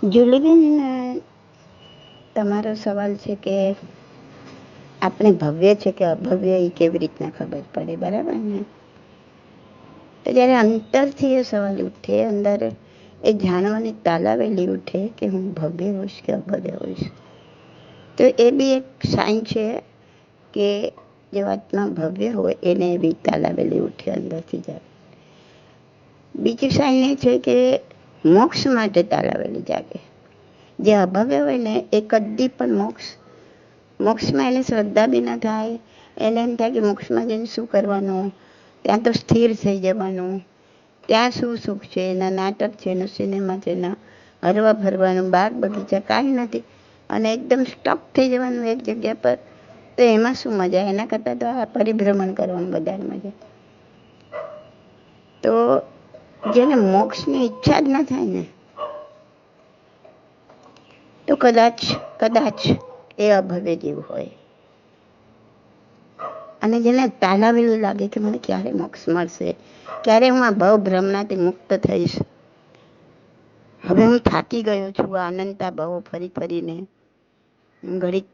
જુલીબેન, તમારો સવાલ છે કે આપણે ભવ્ય છે કે અભવ્ય એ કેવી રીતના ખબર પડે, બરાબર ને? તો જ્યારે અંતરથી એ સવાલ ઉઠે, અંદર એ જાણવાની તાલાવેલી ઉઠે કે હું ભવ્ય હોઈશ કે અભવ્ય હોઈશ, તો એ બી એક સાઇન છે કે જે વાતમાં ભવ્ય હોય એને એવી તાલાવેલી ઉઠે અંદરથી જાય. બીજી સાઇન એ છે કે મોક્ષ માટે તાલાવેલી જાગે. જે અભવ્ય હોય ને એ કદી પણ મોક્ષમાં એને શ્રદ્ધા બી ન થાય. એને એમ થાય કે મોક્ષમાં જઈને શું કરવાનું, ત્યાં તો સ્થિર થઈ જવાનું, ત્યાં શું સુખ છે, એના નાટક છે, એનું સિનેમા છે, એના હરવા ફરવાનું, બાગ બગીચા કાંઈ નથી, અને એકદમ સ્ટક થઈ જવાનું એક જગ્યા પર. તો એમાં શું મજા? એના કરતાં તો આ પરિભ્રમણ કરવાનું વધારે મજા. તો જેને મોક્ષની ઈચ્છા જ ન થાય ને, તો કદાચ એ અભવ્ય જીવ હોય. અને જેને તાલાવેલું લાગે કે મને ક્યારે મોક્ષ મળશે, ક્યારે હું આ ભવ ભ્રમણાથી મુક્ત થઈશ, હવે હું થાકી ગયો છું અનંતા ભવો ફરી ફરીને, ઘડીક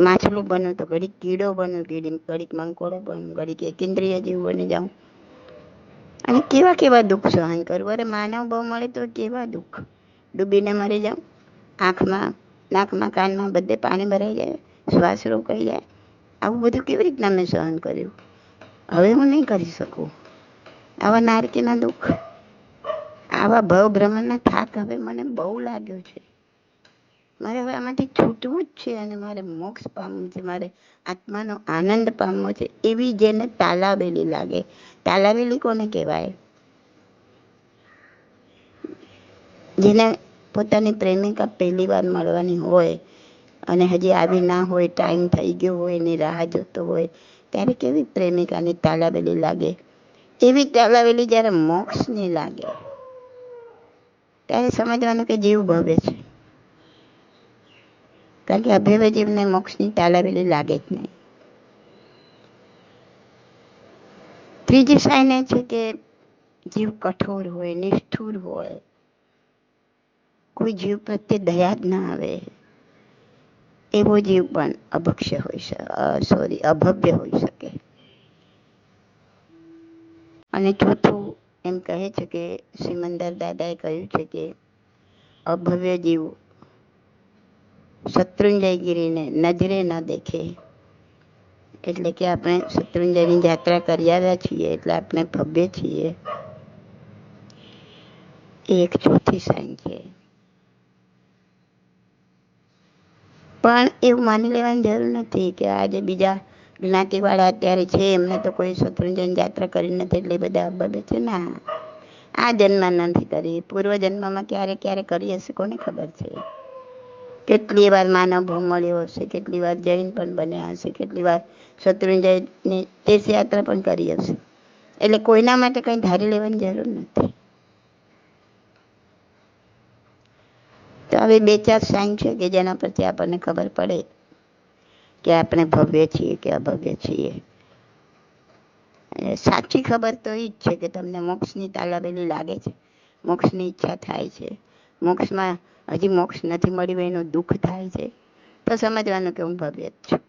માછલું બનું તો ઘડીક કીડો બનું, ઘડીક મંકોડો બનું, ઘડીક એકેન્દ્રિય જીવ બની જાઉં, અને કેવા કેવા દુઃખ સહન કરું. અરે માનવ ભાવ મળે તો કેવા દુઃખ, ડૂબીને મરી જાઉં, આંખમાં નાકમાં કાનમાં બધે પાણી ભરાઈ જાય, શ્વાસ રોકાઈ જાય. આવું બધું કેવી રીતના મેં સહન કર્યું? હવે હું નહીં કરી શકું. આવા નારકીના દુઃખ, આવા ભવ ભ્રમણના થાક હવે મને બહુ લાગ્યો છે. મારે હવે આમાંથી છૂટવું જ છે અને મારે મોક્ષ પામવું છે, મારે આત્માનો આનંદ પામવો છે. એવી જેને તાલાવેલી લાગે. તાલાવેલી કોને કહેવાય? જેને પોતાની પ્રેમિકા પહેલી વાર મળવાની હોય અને હજી આવી ના હોય, ટાઈમ થઈ ગયો હોય, એની રાહ જોતો હોય, ત્યારે કેવી પ્રેમિકાની તાલાવેલી લાગે. એવી તાલાવેલી જ્યારે મોક્ષની લાગે ત્યારે સમજવાનું કે જીવ ભવ્ય છે. કારણ કે અભવ્ય જીવને મોક્ષની તાલાવેલી લાગે જ નહીં. ત્રીજી સાઇન એ છે કે જીવ કઠોર હોય, નિષ્ઠુર હોય, કોઈ જીવ પ્રત્યે દયા જ ના આવે, એવો જીવ પણ અભવ્ય હોઈ શકે. અને ચોથું એમ કહે છે કે સિમંદર દાદાએ કહ્યું છે કે અભવ્ય જીવ શત્રુંજયગીરીને નજરે ન દેખે. એટલે કે આપણે શત્રુંજયની યાત્રા કરી આવ્યા છીએ એટલે આપણે ભવ્ય છીએ. એ એક ચોથી સાઇન છે. પણ એવું માની લેવાની જરૂર નથી કે આજે બીજા જ્ઞાતિવાળા અત્યારે છે એમને તો કોઈ શત્રુંજયની યાત્રા કરી નથી એટલે બધા અભવ્ય છે. ના, આ જન્મ નથી કરી, પૂર્વજન્મમાં ક્યારે ક્યારે કરી હશે કોને ખબર છે. કેટલી વાર માનવ ભાવ મળ્યો હશે, કેટલી વાર જૈન પણ બન્યા હશે, કેટલી વાર શત્રુંજયની તીર્થયાત્રા પણ કરી હશે. એટલે કોઈના માટે કંઈ ધારી લેવાની જરૂર નથી. તો હવે બે ચાર સાઇન છે કે જેના પરથી આપણને ખબર પડે કે આપણે ભવ્ય છીએ કે અભવ્ય છીએ. સાચી ખબર તો એ જ છે કે તમને મોક્ષની તાલાવેલી લાગે છે, મોક્ષની ઈચ્છા થાય છે, મોક્ષમાં હજી મોક્ષ નથી મળ્યું એનું દુઃખ થાય છે, તો સમજવાનું કે હું ભવ્ય જ છું.